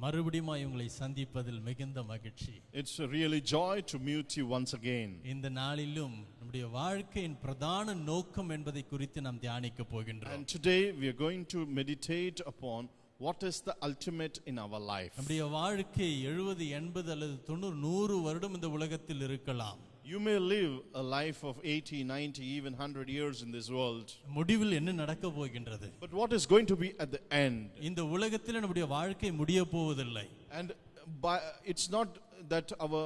மறுபடியும் உங்களை சந்திப்பதில் மிகுந்த மகிழ்ச்சி. It's a really joy to meet you once again. இந்த நாளிலும் நம்முடைய வாழ்க்கையின் பிரதான நோக்கம் என்பதை குறித்து நாம் தியானிக்க போகின்றோம். And today we are going to meditate upon what is the ultimate in our life. நம்முடைய வாழ்க்கை 70 80 அல்லது 90 100 வருடம் இந்த உலகத்தில் இருக்கலாம். You may live a life of 80 90 even 100 years in this world. முடிவில் என்ன நடக்க போகின்றது? But what is going to be at the end? இந்த உலகத்தில் நம்முடைய வாழ்க்கை முடிய போவதில்லை. And it's not that our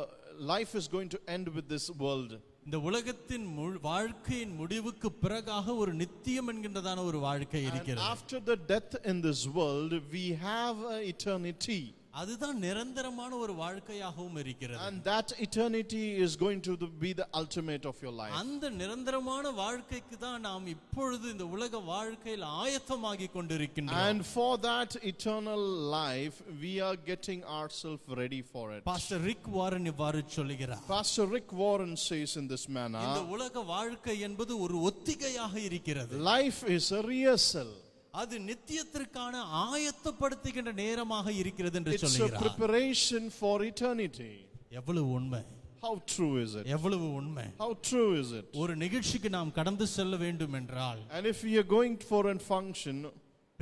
life is going to end with this world. இந்த உலகத்தின் வாழ்க்கையின் முடிவுக்கு பிறகாக ஒரு நித்தியம் என்கின்றதான ஒரு வாழ்க்கை இருக்கிறது. After the death in this world we have eternity. அதுதான் நிரந்தரமான ஒரு வாழ்க்கையாகவும் இருக்கிறது. And that eternity is going to be the ultimate of your life. அந்த நிரந்தரமான வாழ்க்கைக்கு தான் நாம் இப்பொழுது இந்த உலக வாழ்க்கையில் ஆயத்தமாகிக் கொண்டிருக்கின்றோம். And for that eternal life we are getting ourselves ready for it. Pastor Rick Warren இவ்வாறு சொல்கிறார். Pastor Rick Warren says in this manner, இந்த உலக வாழ்க்கை என்பது ஒரு ஒத்திகையாக இருக்கிறது. Life is a rehearsal. அது நித்தியத்திற்கான ஆயத்தப்படுத்துகின்ற நேரமாக இருக்கிறது என்று சொல்கிறார். It's a preparation for eternity. எவ்வளவு உண்மை! How true is it? எவ்வளவு உண்மை! How true is it? ஒரு நிகழ்ச்சிக்கு நாம் கடந்து செல்ல வேண்டும் என்றால், and if we are going for a function,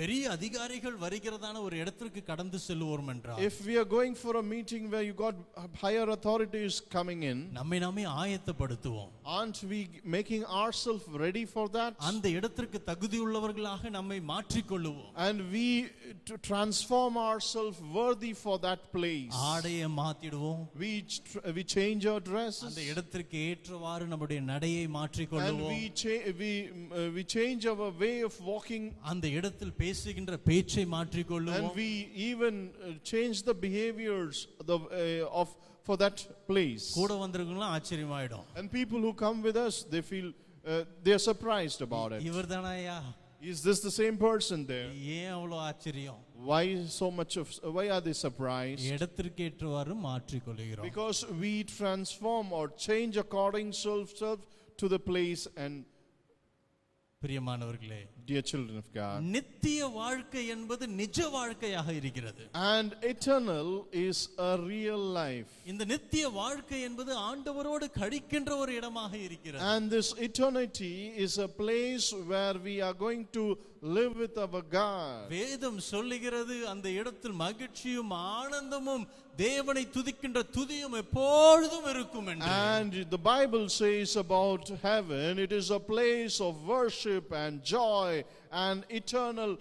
பெரிய அதிகாரிகள் வருகிறதான ஒரு இடத்திற்கு கடந்து செல்வோம் என்றால், if we are going for a meeting where you got higher authorities coming in, நம்மை நாமே ஆயத்தப்படுத்துவோம். aren't we making ourselves ready for that? அந்த இடத்திற்கு தகுதியுள்ளவர்களாக நம்மை மாற்றிக்கொள்ளுவோம். And we to transform ourselves worthy for that place. ஆடையை மாத்திடுவோம். We change our dresses. அந்த இடத்திற்கு ஏற்றவாறு நம்முடைய நடையை மாற்றிக்கொள்ளுவோம். And we change our way of walking. அந்த இடத்தில் பேசுகின்ற பேச்சை மாற்றிக்கொள்ளுவோம். And we even change the behaviors for that place. கூட வந்திருக்கவங்க ஆச்சரியமாயிடும். And people who come with us, they feel they are surprised about it. இவர்தானயா? Is this the same person there? ஏன் அவ்வளவு ஆச்சரியம்? Why are they surprised? இடத்திற்கு ஏற்றவாறு மாற்றிக்கொள்கிறோம். Because we transform or change according to the place. And பிரியமானவர்களே, dear children of God, நித்திய வாழ்க்கை என்பது நிஜ வாழ்க்கையாக இருக்கிறது. and eternal is a real life. இந்த நித்திய வாழ்க்கை என்பது ஆண்டவரோடு கழிக்கின்ற ஒரு இடமாக இருக்கிறது. And this eternity is a place where we are going to live with our God. வேதம் சொல்லுகிறது, அந்த இடத்தில் மகிழ்ச்சியும் ஆனந்தமும் தேவனை துதிக்கின்ற துதியும் எப்பொழுதும் இருக்கும் என்று. And the Bible says about heaven, it is a place of worship and joy and eternal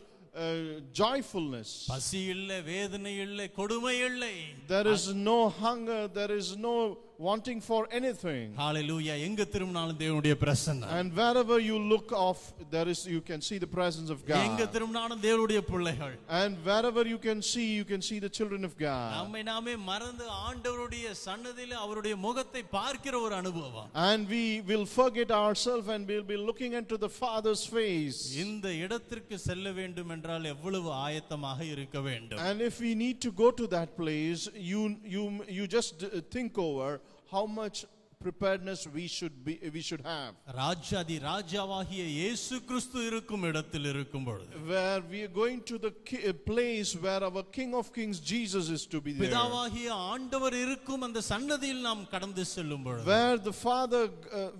joyfulness. பசி இல்லை, வேதனை இல்லை, கொடுமை இல்லை. There is no hunger, there is no wanting for anything. Hallelujah. எங்க திரும்பினாலும் தேவனுடைய பிரசன்னம். And wherever you look off, you can see the presence of God. எங்க திரும்பினாலும் தேவனுடைய பிள்ளைகள். And wherever you can see the children of God. நம்மை நாமே மறந்து ஆண்டவருடைய சன்னதியிலே அவருடைய முகத்தை பார்க்கிற ஒரு அனுபவம். And we will forget ourselves and we'll be looking into the Father's face. இந்த இடத்திற்கு செல்ல வேண்டும் என்றால் எவ்வளவு ஆயத்தமாக இருக்க வேண்டும். And if we need to go to that place, you just think over how much preparedness we should have. ராஜாதி ராஜாவாகிய இயேசு கிறிஸ்து இருக்கும் இடத்தில் இருக்கும் பொழுது, where we are going to the place where our King of Kings Jesus is to be there. பிதாவாகிய ஆண்டவர் இருக்கும் அந்த சன்னதியில் நாம் கடந்து செல்லும் பொழுது, where the Father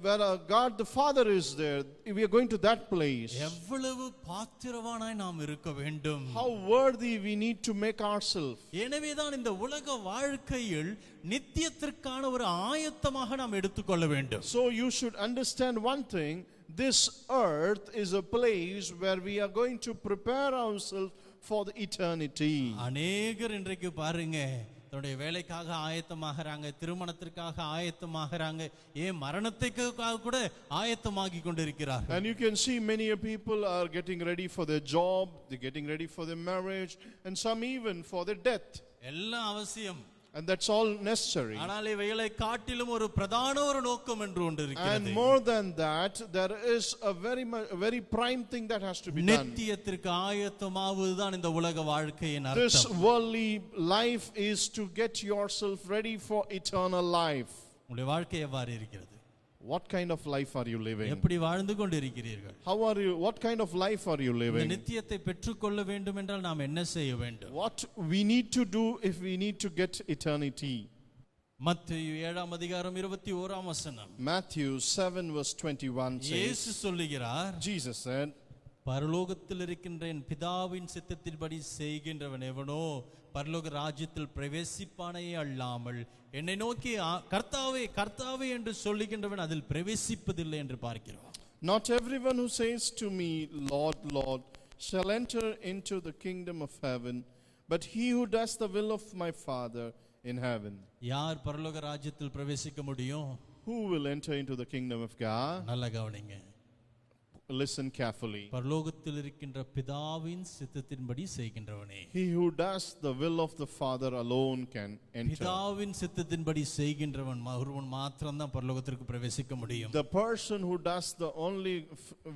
where our God the Father is there, we are going to that place. எவ்வளவு பாத்திரவானாய் நாம் இருக்க வேண்டும். How worthy we need to make ourselves. எனவேதான் இந்த உலக வாழ்க்கையில் நித்தியத்திற்கான ஒரு ஆயத்தமாக நாம் எடுத்துக்கொள்ள வேண்டும். So you should understand one thing, this earth is a place where we are going to prepare ourselves for the eternity. அநேகர் இன்றைக்கு பாருங்க, தன்னுடைய வேலைக்காக ஆயத்தமாகறாங்க, திருமணத்திற்காக ஆயத்தமாகறாங்க, ஏன் மரணத்துக்காக கூட ஆயத்தமாகி கொண்டிருக்கிறார்கள். And you can see many people are getting ready for their job, they're getting ready for their marriage, and some even for their death. எல்லாம் அவசியம். And that's all necessary. ஆனால் இவைகளை காட்டிலும் ஒரு பிரதான ஒரு நோக்கம் என்று ஒன்று இருக்கிறது. And more than that, there is a very prime thing that has to be done. நித்தியத்திற்கு ஆயத்தமாவதுதான் இந்த உலக வாழ்க்கையின் அர்த்தம். This worldly life is to get yourself ready for eternal life. உங்களுடைய வாழ்க்கை எவ்வாறு இருக்கிறது? What kind of life are you living? எப்படி வாழ்ந்து கொண்டிருக்கிறீர்கள்? What kind of life are you இந்த living? நித்தியத்தை பெற்றுக்கொள்ள வேண்டும் என்றால் நாம் என்ன செய்ய வேண்டும்? What we need to do if we need to get eternity? மத்தேயு 7:21 Matthew 7:21 says, இயேசு சொல்லுகிறார், Jesus said, பரலோகத்தில் இருக்கின்ற என் பிதாவின் சித்தத்தின்படி செய்கின்றவன் எவனோ பரலோக ராஜ்யத்தில் பிரவேசிப்பானே அல்லாமல் என்னை நோக்கி கர்த்தாவே கர்த்தாவே என்று சொல்லுகின்றவன் அதில் பிரவேசிப்பதில்லை என்று பார்க்கிறோம். Not everyone who says to me, Lord, Lord, shall enter into the kingdom of heaven, but he who does the will of my Father in heaven. யார் பரலோக ராஜ்யத்தில் பிரவேசிக்க முடியும்? Who will enter into the kingdom of God? நல்ல கவனிங்க. Listen carefully. பரலோகத்தில் இருக்கின்ற பிதாவின் சித்தத்தின்படி செய்கின்றவனே. He who does the will of the Father alone can enter. பிதாவின் சித்தத்தின்படி செய்கின்றவன் ஒருவன் மாத்திரம் தான் பரலோகத்திற்கு பிரவேசிக்க முடியும். The person who does the only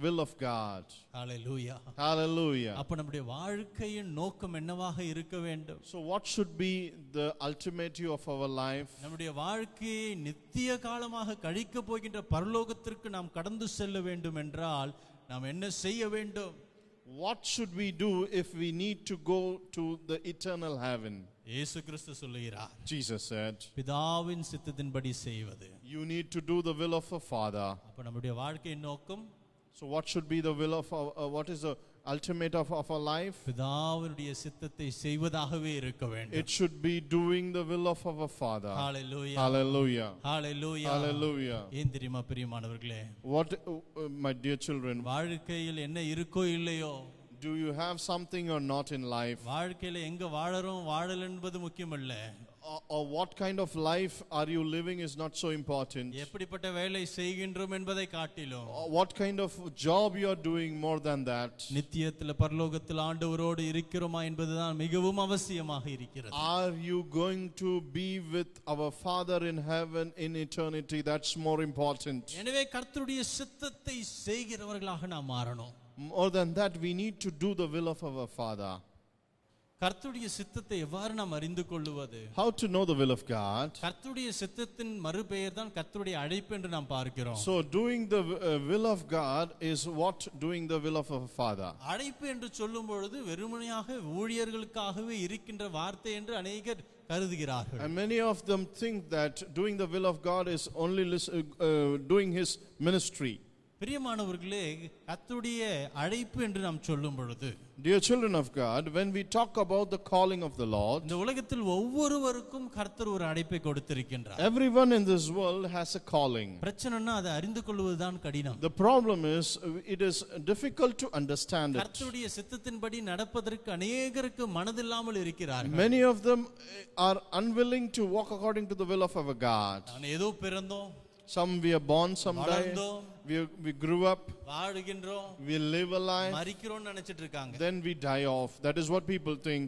will of God. Hallelujah. Hallelujah. அப்ப நம்முடைய வாழ்க்கையின் நோக்கம் என்னவாக இருக்க வேண்டும்? So what should be the ultimate of our life? நம்முடைய வாழ்க்கையை நித்திய காலமாக கழிக்க போகின்ற பரலோகத்திற்கு நாம் கடந்து செல்ல வேண்டும் என்றால் நாம் என்ன செய்ய வேண்டும்? What should we do if we need to go to the eternal heaven? இயேசு கிறிஸ்து சொல்லுகிறார், Jesus said, பிதாவின் சித்தத்தின்படி செய்வது. you need to do the will of the Father. அப்ப நம்முடைய வாழ்க்கையின் நோக்கம், So what should be the will of what is the ultimate of our life? பிதாவினுடைய சித்தத்தை செய்வதாகவே இருக்க வேண்டும். It should be doing the will of our Father. Hallelujah. Hallelujah. Hallelujah. Hallelujah. ஏன் தெரியுமா பிரியமானவர்களே? What my dear children, வாழ்க்கையில் என்ன இருக்கோ இல்லையோ, do you have something or not in life? வாழ்க்கையில எங்க வாழறோம் வாழல என்பது முக்கியமல்ல. Or what kind of life are you living is not so important. எப்படிப்பட்ட வேலை செய்கின்றோம் என்பதை காட்டிலும், What kind of job you are doing more than that. நித்தியத்தில் பரலோகத்தில் ஆண்டவரோடு இருக்கிறோமா என்பதுதான் மிகவும் அவசியமாக இருக்கிறது. Are you going to be with our Father in heaven in eternity? That's more important. எனவே கர்த்தருடைய சித்தத்தை செய்கிறவர்களாக நாம் மாறணும். More than that, we need to do the will of our Father. கர்த்தருடைய சித்தத்தை எவ்வாறு நாம் அறிந்து கொள்வது? How to know the will of God? கர்த்தருடைய சித்தத்தின் மறுபெயர் தான் கர்த்தருடைய அழைப்பு என்று நாம் பார்க்கிறோம். So doing the will of God is what doing the will of our Father. அழைப்பு என்று சொல்லும் பொழுது வெறுமனையாக ஊழியர்களுக்காகவே இருக்கின்ற வார்த்தை என்று அநேகர் கருதுகிறார்கள். And many of them think that doing the will of God is only doing his ministry. பிரியமானவர்களே, கர்த்தருடைய அழைப்பு என்று நாம் சொல்லும் பொழுது, dear children of God, when we talk about the calling of the Lord, இந்த உலகத்தில் ஒவ்வொருவருக்கும் கர்த்தர் ஒரு அழைப்பை கொடுத்திருக்கின்றார். everyone in this world has a calling. பிரச்சனைனா அதை அறிந்து கொள்வதுதான் கடினம். The problem is it is difficult to understand it. கர்த்தருடைய சித்தத்தின்படி நடப்பதற்கு அநேகருக்கு மனதில்லாமல் இருக்கிறார்கள். Many of them are unwilling to walk according to the will of our God. நான் ஏதோ பிறந்தோம், Some we are born, some die. வளர்ந்தோம், We grew up, வாழுகின்றோம், we live a life, மரிக்கிறோம்னு நினைச்சிட்டு இருக்காங்க. then we die off. That is what people think.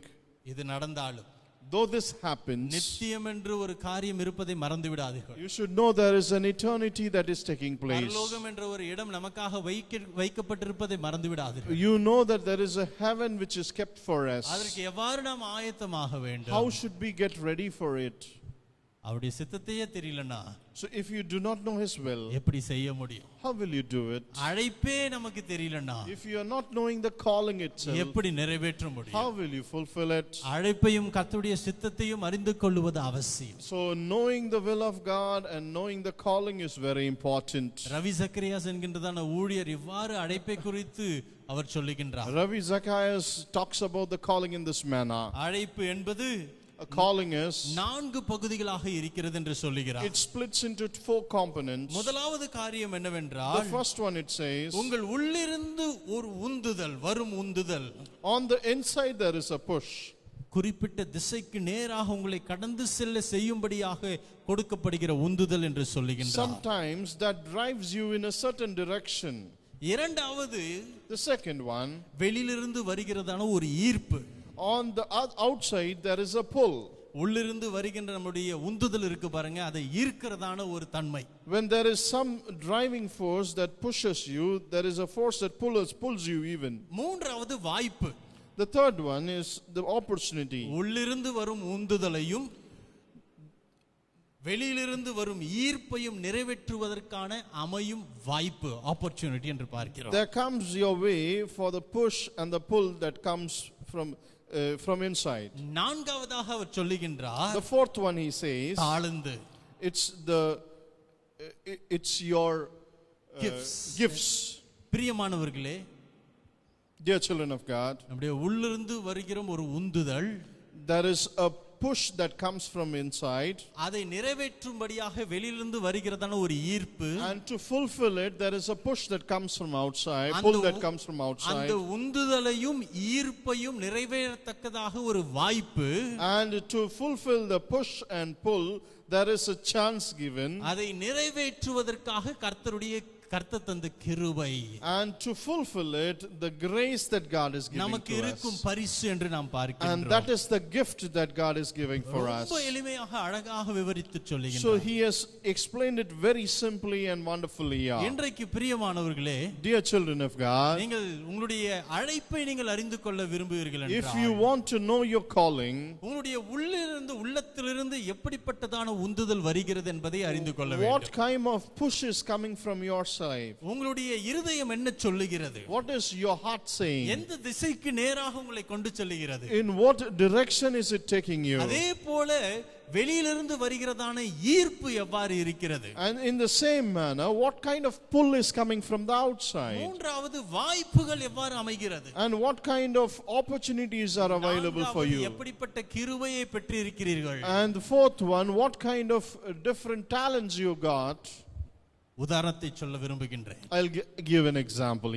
இது நடந்தாலும் Though this happens, நித்தியம் என்று ஒரு காரியம் இருப்பதை மறந்து விடாதீர்கள். you should know there is an eternity that is taking place. பரலோகம் என்ற ஒரு இடம் நமக்காக வைக்கப்பட்டிருப்பதை மறந்து விடாதீர்கள். You know that there is a heaven which is kept for us. அதற்கு எவ்வாறு நாம் ஆயத்தமாக வேண்டும்? How should we get ready for it? அவருடைய சித்தத்தையே தெரியலனா, So if you do not know his will, எப்படி செய்ய முடியும்? how will you do it? அழைப்பே நமக்கு தெரியலனா, If you are not knowing the calling itself, எப்படி நிறைவேற்ற முடியும்? how will you fulfill it? அழைப்பையும் கர்த்தருடைய சித்தத்தையும் அறிந்து கொள்வது அவசியம். So knowing the will of God and knowing the calling is very important. Ravi Zacharias என்கின்றதான ஊழியர் இவ்வாறு அழைப்பை குறித்து அவர் சொல்லுகின்றார். Ravi Zacchaeus talks about the calling in this manner. அழைப்பு என்பது A calling is, 4 பகுதிகளாக இருக்கிறது என்று சொல்லுகிறார். it splits into 4 components. முதலாவது காரியம் The என்னவென்றால், first one it says, உங்கள் உள்ளிருந்து ஒரு உந்துதல் வரும். உந்துதல் on the inside there is a push. குறிப்பிட்ட திசைக்கு நேராக உங்களை கடந்து செல்ல செய்யும்படியாக கொடுக்கப்படுகிற உந்துதல் என்று சொல்லுகின்றார். Sometimes that drives you in a certain direction. இரண்டாவது, The second one, வெளியிலிருந்து வருகிறதான ஒரு ஈர்ப்பு. on the outside there is a pull. உள்ளிருந்து வருகின்ற நம்முடைய உந்துதல் இருக்கு பாருங்க, அதை ஈர்க்கிறதான ஒரு தன்மை. When there is some driving force that pushes you, there is a force that pulls you even. மூன்றாவது வாய்ப்பு. The third one is the opportunity. உள்ளிருந்து வரும் உந்துதலையும் வெளியிலிருந்து வரும் ஈர்ப்பையும் நிறைவேற்றுவதற்கான அமையும் வாய்ப்பு, ஆப்பர்ச்சுனிட்டி என்று பார்க்கிறோம். There comes your way for the push and the pull that comes from inside. நான்காவதாக அவர் சொல்லுகின்றார், The fourth one he says, தாழ்ந்து, it's your gifts. பிரியமானவர்களே, Dear children of God, நம்முடைய உள்ளிருந்து வருகிற ஒரு உந்துதல், there is a push that comes from inside, அதை நிறைவேற்றும்படியாக வெளியிலிருந்து வருகிறதான ஒரு ஈர்ப்பு, and to fulfill it there is a push that comes from outside, pull that comes from outside, அந்த உந்துதலையும் ஈர்ப்பையும் நிறைவேறத்தக்கதாக ஒரு வாய்ப்பு, and to fulfill the push and pull there is a chance given, அதை நிறைவேற்றுவதற்காக கர்த்தர் தந்த கிருபை, and to fulfill it the grace that God is giving நமக்கு to இருக்கும் us, பரிசு என்று நாம் பார்க்கிறோம். and that is the gift that God is giving for us. ரொம்ப எளிமையாக அழகாக விவரித்து So சொல்லுகிறார். he has explained it very simply and wonderfully. இன்றைக்கு பிரியமானவர்களே, Dear children of God, நீங்கள் உங்களுடைய அழைப்பை நீங்கள் அறிந்து கொள்ள விரும்புகிறீர்கள் if என்றால், you want to know your calling, உங்களுடைய உள்ளத்திலிருந்து எப்படிப்பட்டதான உந்துதல் வருகிறது என்பதை அறிந்து கொள்ள what வேண்டும். kind of push is coming from your side? உங்களுடைய இருதயம் என்ன சொல்லுகிறது? What is your heart saying? எந்த திசைக்கு நேராக உங்களை கொண்டு செல்லுகிறது? In what direction is it taking you? அதே போல வெளியிலிருந்து வருகிறதான ஈர்ப்பு எவ்வாறு இருக்கிறது? And in the same manner, what kind of pull is coming from the outside? மூன்றாவது, வாய்ப்புகள் எவ்வாறு அமைகிறது? And what kind of opportunities are available for you? எப்படிப்பட்ட கிருபையை பெற்றிருக்கிறீர்கள்? And the fourth one, what kind of different talents you got? உதாரணத்தை சொல்ல விரும்புகின்றேன். I'll give an example.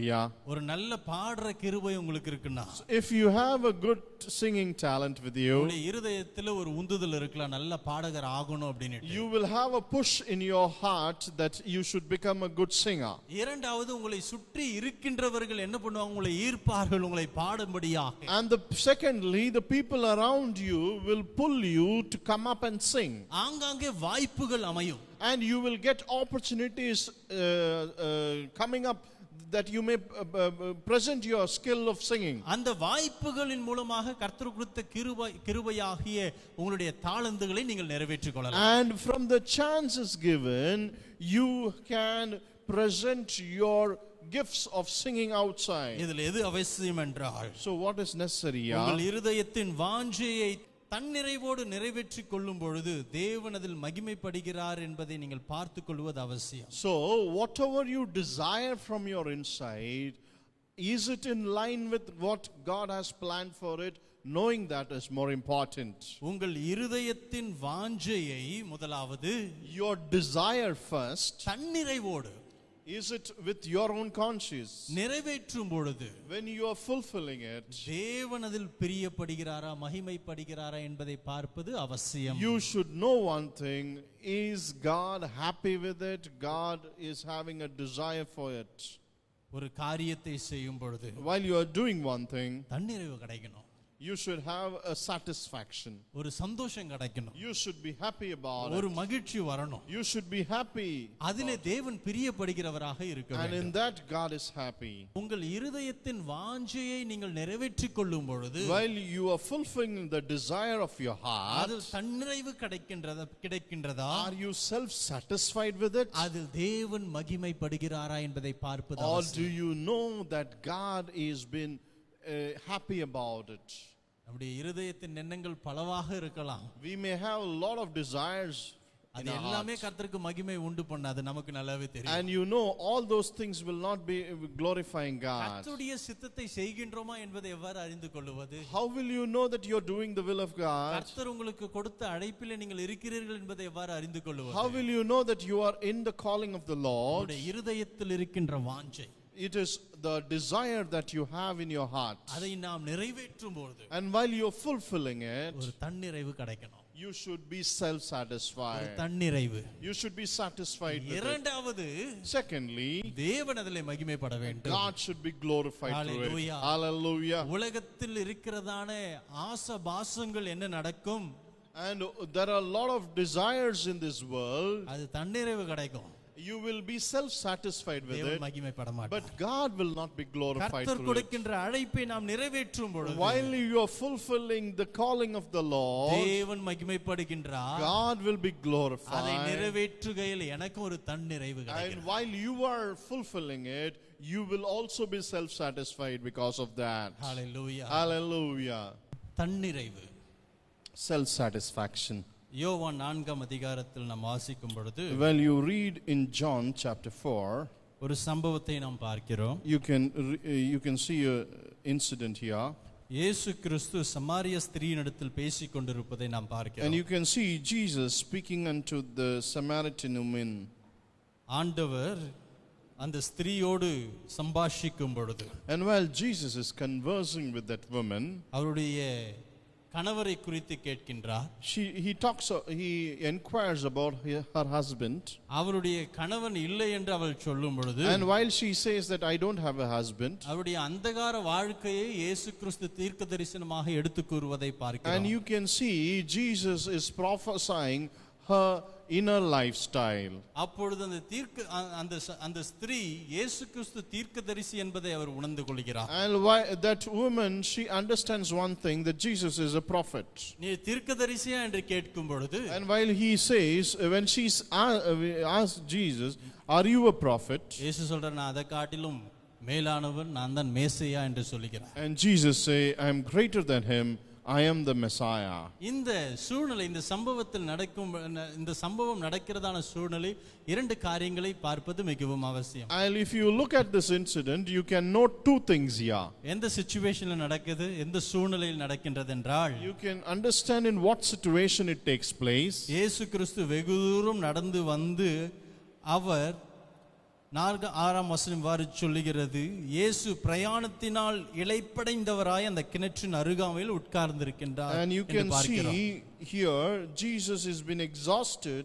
ஒரு நல்ல பாடுற கிருபை உங்களுக்கு இருக்குன்னா, if you have a good singing talent with you, உங்களுடைய இருதயத்துல ஒரு உந்துதல் இருக்கலாம், நல்ல பாடகர் ஆகணும் அப்படினு. you will have a push in your heart that you should become a good singer. இரண்டாவது, உங்களை சுற்றி இருக்கின்றவர்கள் என்ன பண்ணுவாங்க? உங்களை ஈர்ப்பார்கள் உங்களை பாடும்படியாக. And secondly, the people around you will pull you to come up and sing. ஆங்காங்கே வாய்ப்புகள் அமையும். And you will get opportunities coming up that you may present your skill of singing. அந்த வாய்ப்புகளின் மூலமாக கர்த்தர் கொடுத்த கிருபையாகிய உங்களுடைய தாளந்துகளை நீங்கள் நிறைவேற்றிக் கொள்ளலாம். And from the chances given, you can present your gifts of singing outside. இதில் எது அவசியம் என்றால், So what is necessary? உங்கள் இருதயத்தின் வாஞ்சையை தன்னிறைவோடு நிறைவேற்றிக் கொள்ளும் பொழுது தேவன் அதில் மகிமைப்படுகிறார் என்பதை நீங்கள் பார்த்துக் கொள்வது அவசியம். So whatever you desire from your inside, is it in line with what God has planned for it? Knowing that is more important. உங்கள் இருதயத்தின் வாஞ்சையை முதலாவது, Your desire first, தன்னிறைவோடு, is it with your own conscience? நிறைவேற்றும் பொழுது When you are fulfilling it, தேவன் அதில் பிரியப்படுகிறாரா மகிமைப்படுகிறாரா என்பதை பார்ப்பது அவசியம். you should know one thing, is God happy with it? God is having a desire for it. ஒரு காரியத்தை செய்யும் பொழுது While you are doing one thing, தன்னிறைவு கிடைக்கணும், you should have a satisfaction. ஒரு சந்தோஷம் கிடைக்கணும், You should be happy about ஒரு it. மகிழ்ச்சி வரணும். You should be happy. அதிலே தேவன் பிரியப்படுகிறவராக இருக்க And in வேண்டும். that God is happy. உங்கள் இருதயத்தின் வாஞ்சையை நீங்கள் நிறைவேற்றிக் கொள்ளும் பொழுது While you are fulfilling the desire of your heart, அதில் தன்னிறைவு கிடைக்கின்றதா, are you self-satisfied with it? அதில் தேவன் மகிமைப்படுகிறாரா என்பதை பார்ப்பது Or அவசியம். do you know that God is been happy about it? நம்முடைய இருதயத்தின் எண்ணங்கள் பலவாக இருக்கலாம். We may have a lot of desires in அது our எல்லாமே hearts. கர்த்தருக்கு மகிமை உண்டு பண்ணாது, நமக்கு நல்லாவே தெரியும். And you know all those things will not be glorifying God. கர்த்தருடைய சித்தத்தை செய்கின்றோமா என்பதை எவ்வாறு அறிந்து கொள்வது? How will you know that you are doing the will of God? கர்த்தர் உங்களுக்கு கொடுத்த அழைப்பிலே நீங்கள் இருக்கிறீர்கள் என்பதை எவ்வாறு அறிந்து கொள்வது? How will you know that you are in the calling of the Lord? உங்களுடைய இருதயத்தில் இருக்கின்ற வாஞ்சை, It is the desire that you have in your heart. அதை நாம் நிறைவேற்றும் பொழுது And while you are fulfilling it, ஒரு தன்னிறைவு கிடைக்கணும். you should be ஒரு self-satisfied. தன்னிறைவு. You should be satisfied with it. இரண்டாவது, Secondly, தேவன் அதிலே மகிமைப்பட வேண்டும். God should be glorified through it. Hallelujah. Hallelujah. உலகத்தில் இருக்கிறதான ஆசபாசங்கள் என்ன நடக்கும்? And there are a lot of desires in this world. அது தன்னிறைவு கிடைக்கும். You will be self-satisfied with தேவன் it, மகிமைப்பட மாட்டார். but God will not be glorified கர்த்தர் through it. கொடுக்கின்ற அழைப்பை நாம் நிறைவேற்றும் பொழுது While you are fulfilling the calling of the Lord, தேவன் மகிமைப்படுகின்றார். God will be அதை glorified. நிறைவேற்றுகையில் எனக்கு ஒரு தன்னிறைவு And கிடைக்கிறது. while you are fulfilling it, you will also be self-satisfied because of that. Hallelujah. Hallelujah. தன்னிறைவு. Self-satisfaction. யோவான் 4ஆம் அதிகாரத்தில் நாம் வாசிக்கும் பொழுது When you read in John chapter 4, ஒரு சம்பவத்தை நாம் பார்க்கிறோம். you can see an incident here. இயேசு கிறிஸ்து சமாரிய ஸ்திரீயினிடத்தில் பேசிக் கொண்டிருப்பதை நாம் And பார்க்கிறோம். you can see Jesus speaking unto the Samaritan woman. ஆண்டவர் அந்த ஸ்திரீயோடு சம்பாஷிக்கும் பொழுது And while Jesus is conversing with that woman, அவருடைய கணவரை குறித்து கேட்கின்றார். he inquires about her husband. அவருடைய கணவன் இல்லை என்று அவள் சொல்லும் பொழுது And while she says that I don't have a husband, அவருடைய அந்தகார வாழ்க்கையை இயேசு கிறிஸ்து தீர்க்க தரிசனமாக எடுத்து கூறுவதை பார்க்கிறோம். and you can see Jesus is prophesying her inner lifestyle. அப்பொழுது அந்த ஸ்திரீ இயேசு கிறிஸ்து தீர்க்கதரிசி என்பதை அவர் உணர்ந்து கொள்கிறார். And why that woman, she understands one thing, that Jesus is a prophet. நீ தீர்க்கதரிசியா என்று கேட்கும் பொழுது And while he says, when she's asked Jesus, are you a prophet? இயேசு சொல்றார், நான் அதை காட்டிலும் மேலானவன், நான் தான் மேசியா என்று சொல்கிறார். And Jesus say, I am greater than him, I am the Messiah. இந்த சூழ்நிலை, இந்த சம்பவம் நடக்கிறதான சூழ்நிலை, இரண்டு காரியங்களை பார்ப்பது மிகவும் அவசியம். And if you look at this incident, you can note two things here. எந்த சிச்சுவேஷன்ல நடக்குது, எந்த சூழ்நிலையில் நடக்கின்றது என்றால், You can understand in what situation it takes place. இயேசு கிறிஸ்து வெகு தூரம் நடந்து வந்து அவர் 4-6ஆம் வசனம் வாரி சொல்லுகிறது, இயேசு பிரயாணத்தினால் இளைப்படைந்தவராய் அந்த கிணற்றின் அருகாமையில் உட்கார்ந்திருக்கின்றார். And you can see here Jesus has been exhausted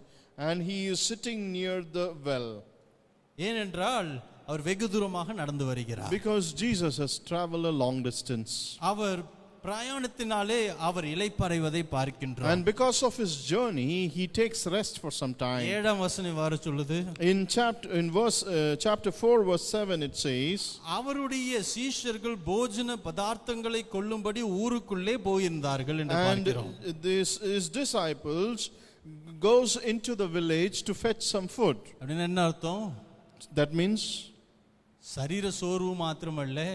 and he is sitting near the well. ஏனென்றால் அவர் வெகு தூரமாக நடந்து வருகிறார். Because Jesus has traveled a long distance. அவர் பிரயாணத்தினாலே அவர் இளைப்பறைவதை பார்க்கின்றோம். And because of his journey he takes rest for some time. 7ஆம் வசனம் வாரி சொல்லுது, In chapter 4 verse 7 it says, அவருடைய சீஷர்கள் போஜன பதார்த்தங்களை கொள்ளும்படி ஊருக்குள்ளே போயிருந்தார்கள் என்று பார்க்கிறோம். and his disciples goes into the village to fetch some food. அப்படின்னா என்ன அர்த்தம்? That means சரீர சோர்வு மாத்திரமல்ல,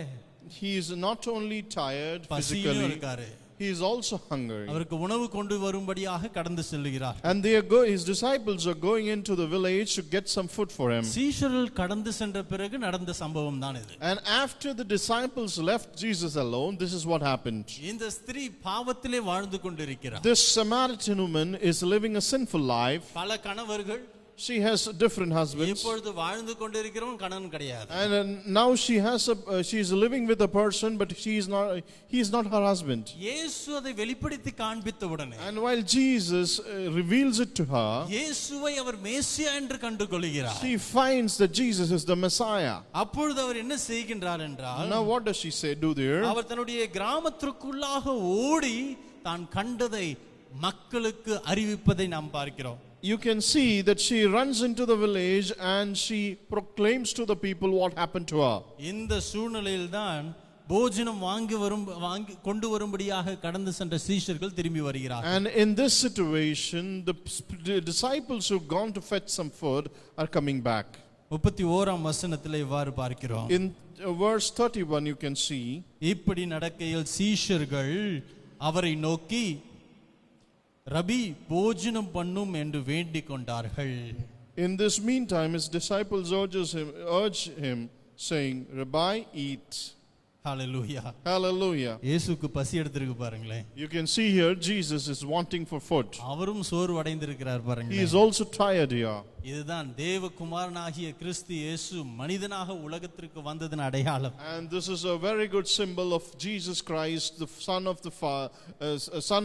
he is not only tired பசியிலும் physically, இருக்காரு. he is also hungry. அவருக்கு உணவு கொண்டு வரும்படியாக கடந்து செல்கிறார். And his disciples are going into the village to get some food for him. சீஷர்கள் கடந்து சென்ற பிறகு நடந்த சம்பவம் தான் இது. And after the disciples left Jesus alone, this is what happened. இந்த ஸ்திரீ பாவத்திலே வாழ்ந்து கொண்டிருக்கிறார். This Samaritan woman is living a sinful life. பல கணவர்கள், She has different husbands. இப்பொழுது வாழ்ந்து கொண்டிருக்கிறவன் கணவன் கிடையாது. And now she is living with a person, but he is not her husband. இயேசு அதை வெளிப்படுத்தி காண்பித்த உடனே, And while Jesus reveals it to her, இயேசுவை அவர் மேசியா என்று கண்டுகொள்கிறார். she finds that Jesus is the Messiah. அப்பொழுது அவர் என்ன செய்கின்றார் என்றால், Now what does she do there? அவர் தன்னுடைய கிராமத்திற்குள்ளாக ஓடி தான் கண்டதை மக்களுக்கு அறிவிப்பதை நாம் பார்க்கிறோம். You can see that she runs into the village and she proclaims to the people what happened to her. இந்த சூழ்நிலையில் தான் போஜனம் வாங்கி கொண்டு வரும்படியாக கடந்து சென்ற சீஷர்கள் திரும்பி வருகிறார்கள். And in this situation, the disciples who gone to fetch some food are coming back. 31ஆம் வசனத்திலே இவ்வாறு பார்க்கிறோம். In verse 31 you can see, இப்படி நடக்கையில் சீஷர்கள் அவரை நோக்கி, ரபி போஜனம் பண்ணும் என்று வேண்டிக் கொண்டார்கள். in this meantime his disciples urge him saying, Rabbi, eat. Hallelujah. Hallelujah. இயேசுக்கு பசி எடுத்திருக்கு பாருங்களேன். You can see here Jesus is wanting for food. அவரும் சோர்வு அடைந்திருக்கிறார் He பாருங்களேன். is also tired here. இதுதான் தேவகுமாரனாகிய கிறிஸ்து இயேசு மனிதனாக உலகத்திற்கு வந்ததன் அடையாளம். And this is a very good symbol of Jesus Christ, the Son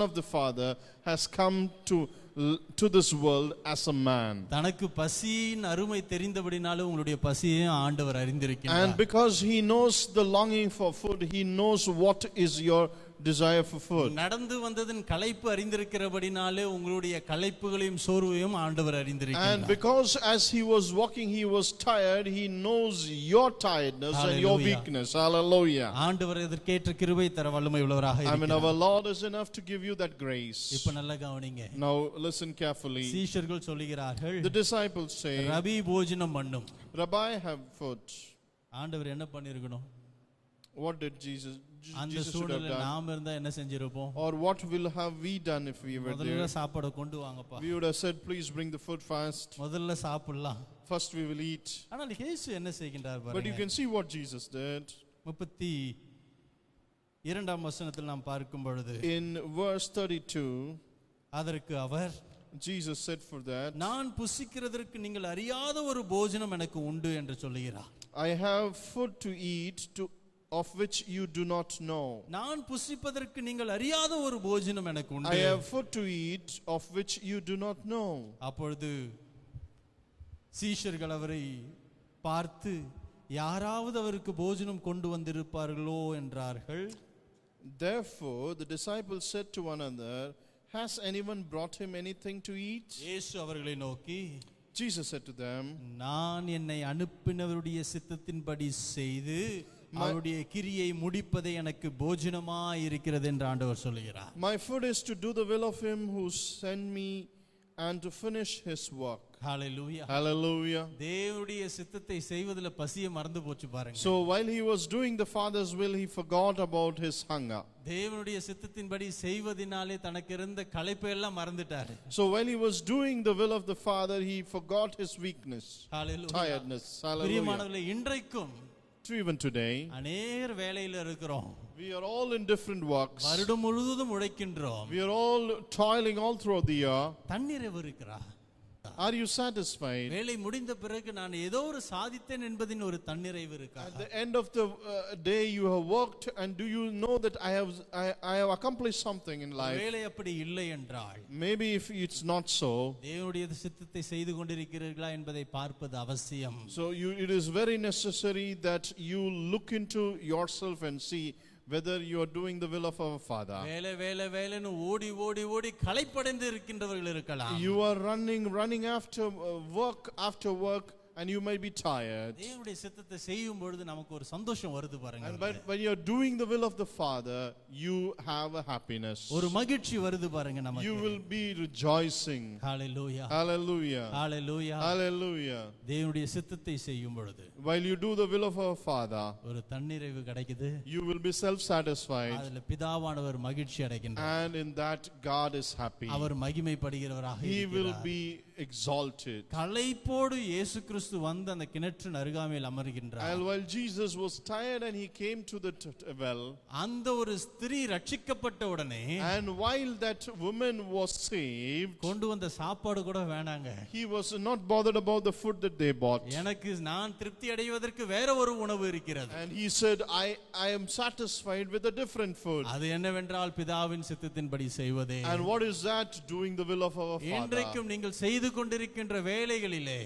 of the Father, has come to this world as a man. தனக்கு பசியின் அருமை தெரிந்தபடினாலும் உங்களுடைய பசியை ஆண்டவர் அறிந்திருக்கிறார். And because he knows the longing for food, he knows what is your desire for food. நடந்து வந்ததின் களைப்பு அறிந்திருக்கிறபடினாலே உங்களுடைய களைப்புகளையும் சோர்வையும் ஆண்டவர் And அறிந்திருக்கிறார். because as he was walking, he was tired, he knows your tiredness and your Hallelujah. weakness. Hallelujah. ஆண்டவர் இதற்கேற்ற கிருபை தர வல்லமை உள்ளவராக I mean, இருக்கிறார். our Lord is enough to give you that grace. இப்ப நல்லா கவனிங்க. Now, listen carefully. சீஷர்கள் சொல்லுகிறார்கள், The disciples say, ரபி போஜனம் பண்ணும். Rabbi, have food. ஆண்டவர் என்ன பண்ணிருக்கணும்? What did Jesus அந்த should have சூழல்ல done? நாம இருந்தா என்ன செஞ்சிருப்போம்? Or what will have we done if we were முதல்ல there? சாப்பாடு கொண்டு வாங்கப்பா. We would have said, please bring the food fast. முதல்ல சாப்பிடலாம். First we will eat. ஆனால் இயேசு என்ன செய்கின்றார் But you பாருங்க. can see what Jesus did. 32ஆம் வசனத்தில் நாம் பார்க்கும் பொழுது, In verse 32, அதற்கு அவர், Jesus said for that, நான் புசிக்கிறதற்கு நீங்கள் அறியாத ஒரு போஜனம் எனக்கு உண்டு என்று சொல்லுகிறார். I have food to eat of which you do not know. நான் புசிப்பதற்கு நீங்கள் அறியாத ஒரு போஜனம் எனக்கு I உண்டு. have food to eat of which you do not know. அப்பொழுது சீஷர்கள் அவரை பார்த்து, யாராவது அவருக்கு போஜனம் கொண்டு வந்திருப்பார்களோ என்றார்கள். Therefore the disciples said to one another, has anyone brought him anything to eat? இயேசு அவர்களை நோக்கி, Jesus said to them, நான் என்னை அனுப்பினவருடைய சித்தத்தின்படி செய்து அவருடைய கிரியை முடிப்பதே எனக்கு போஜனமாய் இருக்கிறது என்று ஆண்டவர் சொல்லுகிறார். my food is to do the will of him who sent me and to finish his work. Hallelujah. Hallelujah. தேவனுடைய சித்தத்தை செய்வதில் பசியை மறந்து போச்சு பாருங்க. So while he was doing the Father's will, he forgot about his hunger. தேவனுடைய சித்தத்தின்படி செய்வதினாலே தனக்கு இருந்த களைப்பை எல்லாம் மறந்துட்டாரு. So while he was doing the will of the Father, he forgot his weakness, Hallelujah. tiredness. Hallelujah. பிரியமானவர்களே, இன்றைக்கும் So even today, அநேகர் வேலையில இருக்கிறோம். we are all in different works. வருடம் முழுவதும் உழைக்கின்றோம். We are all toiling all throughout the year. தன்னிறைவு இருக்கிறா? Are you satisfied? வேலை முடிந்த பிறகு நான் ஏதோ ஒரு சாதித்தேன் என்பதின் ஒரு தன்னிறைவு இருக்கா? At the end of the day, you have worked, and do you know that I have accomplished something in life? வேலை அப்படி இல்லை என்றால், Maybe if it's not so, தேவனுடைய சித்தத்தை செய்து கொண்டிருக்கிறீர்களா என்பதை பார்ப்பது அவசியம். so it is very necessary that you look into yourself and see whether you are doing the will of our Father. வேலை வேலை வேலைன்னு ஓடி ஓடி ஓடி களைப்படைந்து இருக்கின்றவர்கள் இருக்கலாம். You are running after work, and you may be tired. தேவனுடைய சித்தத்தை செய்யும் பொழுது நமக்கு ஒரு சந்தோஷம் வருது பாருங்க. And when you are doing the will of the Father, you have a happiness. ஒரு மகிழ்ச்சி வருது பாருங்க நமக்கு. You will be rejoicing. Hallelujah. Hallelujah. Hallelujah. Hallelujah. தேவனுடைய சித்தத்தை செய்யும் பொழுது While you do the will of our Father, ஒரு தன்னிறைவு கிடைக்குது. you will be self-satisfied, அதுல பிதாவானவர் மகிழ்ச்சி அடைகின்றார். and in that God is happy. Our மகிமைப்படுகிறவராக He will இருக்கிறார். be exalted. களைப்போடு இயேசு கிறிஸ்து வந்து அந்த கிணற்றின் அருகாமையில் அமர்கின்றார். And while Jesus was tired and he came to the well, அந்த ஒரு ஸ்திரீ ரட்சிக்கப்பட்ட உடனே, and while that woman was saved, கொண்டு வந்த சாப்பாடு கூட வேணாங்க, he was not bothered about the food that they bought. எனக்கு நான் திருப்தி அடைவதற்கு வேற ஒரு உணவு இருக்கிறது. And he said, I am satisfied with a different food. அது என்னவென்றால் பிதாவின் சித்தத்தின்படி செய்வதே. And what is that? Doing the will of our Father. இன்றைக்கும் நீங்கள் செய்து கொண்டிருக்கின்ற வேலைகளிலே,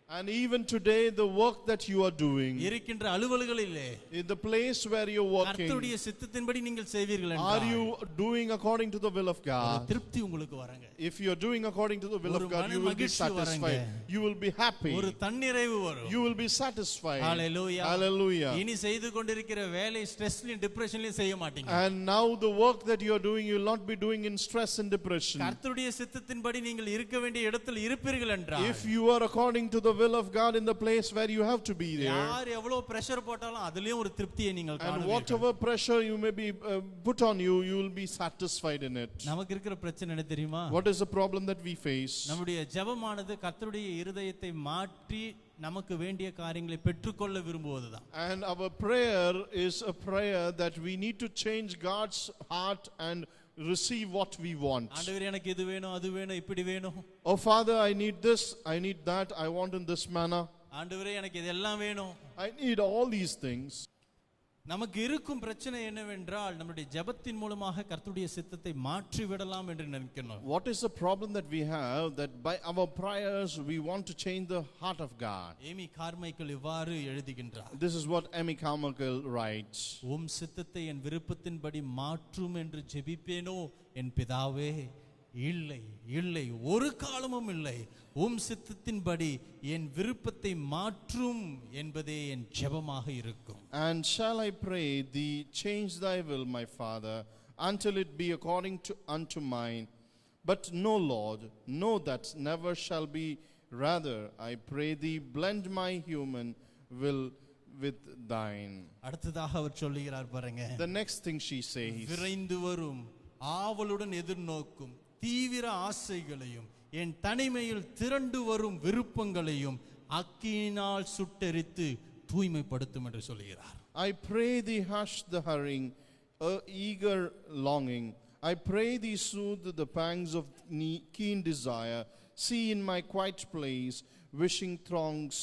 And even today, the work that you are doing, இருக்கின்ற அலுவல்களிலே, in the place where you're working, கர்த்தருடைய சித்தத்தின்படி நீங்கள் செய்வீர்கள் are என்றால் you doing according to the will of ஒரு God? திருப்தி உங்களுக்கு வரங்க. If you are doing according to the will ஒரு of God, மன you will be மகிழ்ச்சி satisfied. வரங்க. You will be happy. ஒரு தன்னிறைவு வரும். You will be satisfied. Hallelujah. Hallelujah. இனி செய்து கொண்டிருக்கிற வேலை ஸ்ட்ரெஸ்லயும் டிப்ரெஷன்லயும் செய்ய மாட்டீங்க. And now the work that you are doing, you will not be doing in stress and depression. கர்த்தருடைய சித்தத்தின்படி நீங்கள் இருக்க வேண்டிய இடத்தில் இருப்பீர்கள் என்றால், If you are according to the will of God in the place where you have to be there, யார் எவ்வளவு பிரஷர் போட்டாலும் அதுலயும் ஒரு திருப்தியை நீங்கள் and காணுவீர்கள். whatever pressure you may be put on you, you will be satisfied in it. நமக்கு இருக்கிற பிரச்சனை என்ன தெரியுமா? What is the problem that we face? நம்முடைய ஜெபமானது கர்த்தருடைய இருதயத்தை மாற்றி நமக்கு வேண்டிய காரியங்களை பெற்றுக்கொள்ள விரும்புவதுதான். And our prayer is a prayer that we need to change God's heart and receive what we want. ஆண்டவரே, எனக்கு இது வேணும், அது வேணும், இப்படி வேணும். Oh Father, I need this, I need that, I want in this manner. ஆண்டவரே, எனக்கு இதெல்லாம் வேணும். I need all these things. நமக்கு இருக்கும் பிரச்சனை என்னவென்றால் நம்முடைய ஜெபத்தின் மூலமாக கர்த்தருடைய சித்தத்தை மாற்றி விடலாம் என்று நினைக்கிறோம். What is the problem that we have, that by our prayers we want to change the heart of God? Amy Carmichael இவ்வாறு எழுதுகின்றார். This is what Amy Carmichael writes. உம் சித்தத்தை என் விருப்பத்தின்படி மாற்றும் என்று ஜெபிப்பேனோ என் பிதாவே, இல்லை இல்லை, ஒரு காலமும் இல்லை. உம் சித்தத்தின்படி என் விருப்பத்தை மாற்றும் என்பதே என் ஜெபமாக இருக்கும். And shall I pray thee, change thy will, my Father, until it be according to unto mine? But no, Lord, no, that never shall be. Rather, I pray thee, blend my human will with thine. அடுத்ததாக அவர் சொல்லுகிறார் பாருங்க. The next thing she says, விரைந்து வரும் ஆவலுடன் எதிர்நோக்கும் தீவிர ஆசைகளையும் என் தனிமையில் திரண்டு வரும் விருப்பங்களையும் அக்கினியால் சுட்டெரித்து தூய்மைப்படுத்தும் என்று சொல்கிறார். I pray thee, hush the hurrying, eager longing. I pray thee, soothe the pangs of keen desire. See in my quiet place wishing throngs,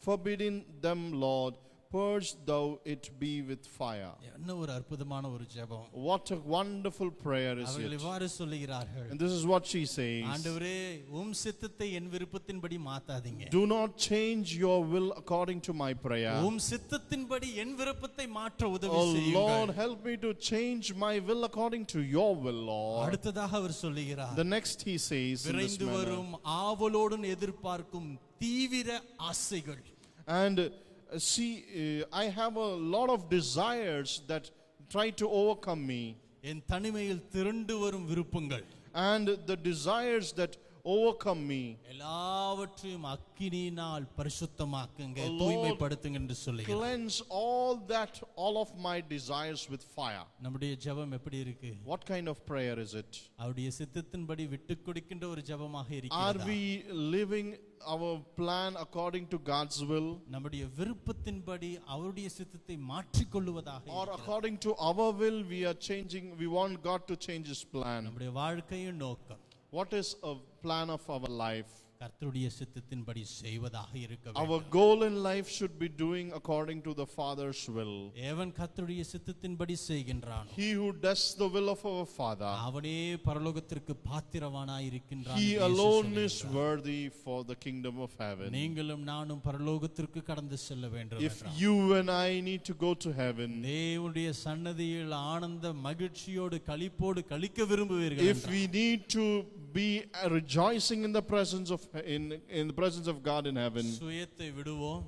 forbidding them, Lord, purge thou it be with fire. என்ன ஒரு அற்புதமான ஒரு ஜெபம். What a wonderful prayer is அவர்கள் it. இவ்வாறு சொல்லுகிறார்கள். And this is what she says. ஆண்டவரே, உம் சித்தத்தை என் விருப்பத்தின்படி மாத்தாதீங்க. Do not change your will according to my prayer. உம் சித்தத்தின்படி என் விருப்பத்தை மாற்ற உதவி Oh செய்யுங்கள். Lord, help me to change my will according to your will, Lord. அடுத்ததாக அவர் சொல்லுகிறார். The next he says in this விரைந்து manner. வரும் ஆவலோடு எதிர்பார்க்கும் தீவிர ஆசைகள். And see, I have a lot of desires that try to overcome me. என் தனிமையில் திரண்டு வரும் விருப்பங்கள். And the desires that overcome me. எல்லாவற்றையும் அக்கினியினால் பரிசுத்தமாக்குங்க, Lord, தூய்மைப்படுத்துங்க என்று சொல்லுகிறார். Cleanse all of my desires with fire. நம்முடைய ஜெபம் எப்படி இருக்கு? What kind of prayer is it? அவருடைய சித்தத்தின்படி விட்டுக் கொடுக்கின்ற ஒரு ஜெபமாக Are இருக்கிறதா? we living our plan according to God's will? நம்முடைய விருப்பத்தின்படி அவருடைய சித்தத்தை மாற்றிக் கொள்வதாக Or according to our will we want God to change his plan? நம்முடைய வாழ்க்கையின் நோக்கம் What is a plan of our life? கர்த்தருடைய சித்தத்தின்படி செய்வதாக இருக்க வேண்டும். Our goal in life should be doing according to the Father's will. எவன் கர்த்தருடைய சித்தத்தின்படி செய்கின்றானோ He who does the will of our Father, அவனே பரலோகத்திற்கு பாத்திரவானாய் இருக்கின்றான். he alone is worthy for the kingdom of heaven. நீங்களும் நானும் பரலோகத்திற்கு கடந்து செல்ல வேண்டும். If you and I need to go to heaven, தேவனுடைய சன்னதியில் ஆனந்த மகிழ்ச்சியோடு களிப்போடு கழிக்க விரும்புவீர்கள், if we need to be rejoicing in the presence of God in heaven, சுயத்தை விடுவோம்.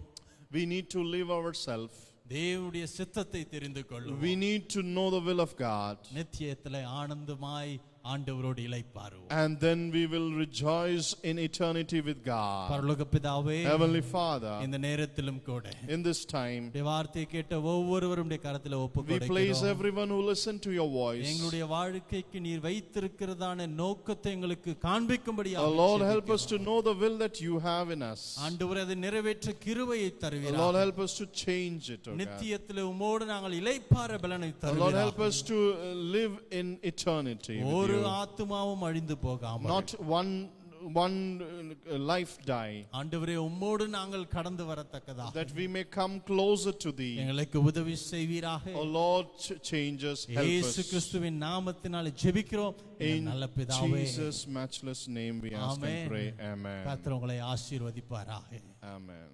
we need to live ourselves. தேவனுடைய சித்தத்தை தெரிந்து கொள்வோம். We need to know the will of God. நித்தியத்திலே ஆனந்தமாய் ஆண்டவரோடு இளைப்பாறுவோம். And then we will rejoice in eternity with God. பரலோக பிதாவே, Heavenly Father, இந்த நேரத்திலும் கூட in this time, உம்முடைய வார்த்தையை கேட்ட ஒவ்வொருவருடைய கரத்திலே we ஒப்புக்கொடுக்கிறோம். place everyone who listened to your voice. எங்களுடைய வாழ்க்கைக்கு நீர் வைத்திருக்கிறதான நோக்கத்தை எங்களுக்கு காண்பிக்கும்படியாக Oh Lord, help us to know the will that you have in us. ஆண்டவரே, அதை நிறைவேற்ற கிருபையை Oh தருவீராக. Lord, help us to change it, oh God. நித்தியத்திலே உம்மோடு நாங்கள் இளைப்பாற பலனை Oh Lord, help தருவீராக. us to live in eternity with ஒரு you. ஆத்துமாவும் அழிந்து போகாமல், Not one life die, ஆண்டவரே உம்மோடு நாங்கள் கடந்து வரத்தக்கதாக that we may come closer to thee. எங்களுக்கு உதவி செய்வீராக. Oh Lord, change us, help இயேசு us. கிறிஸ்துவின் நாமத்தினாலே ஜெபிக்கிறோம் In நல்ல பிதாவே. Jesus' matchless name we ask and Amen. pray. Amen. கர்த்தர் உங்களை ஆசீர்வதிப்பாராக. Amen.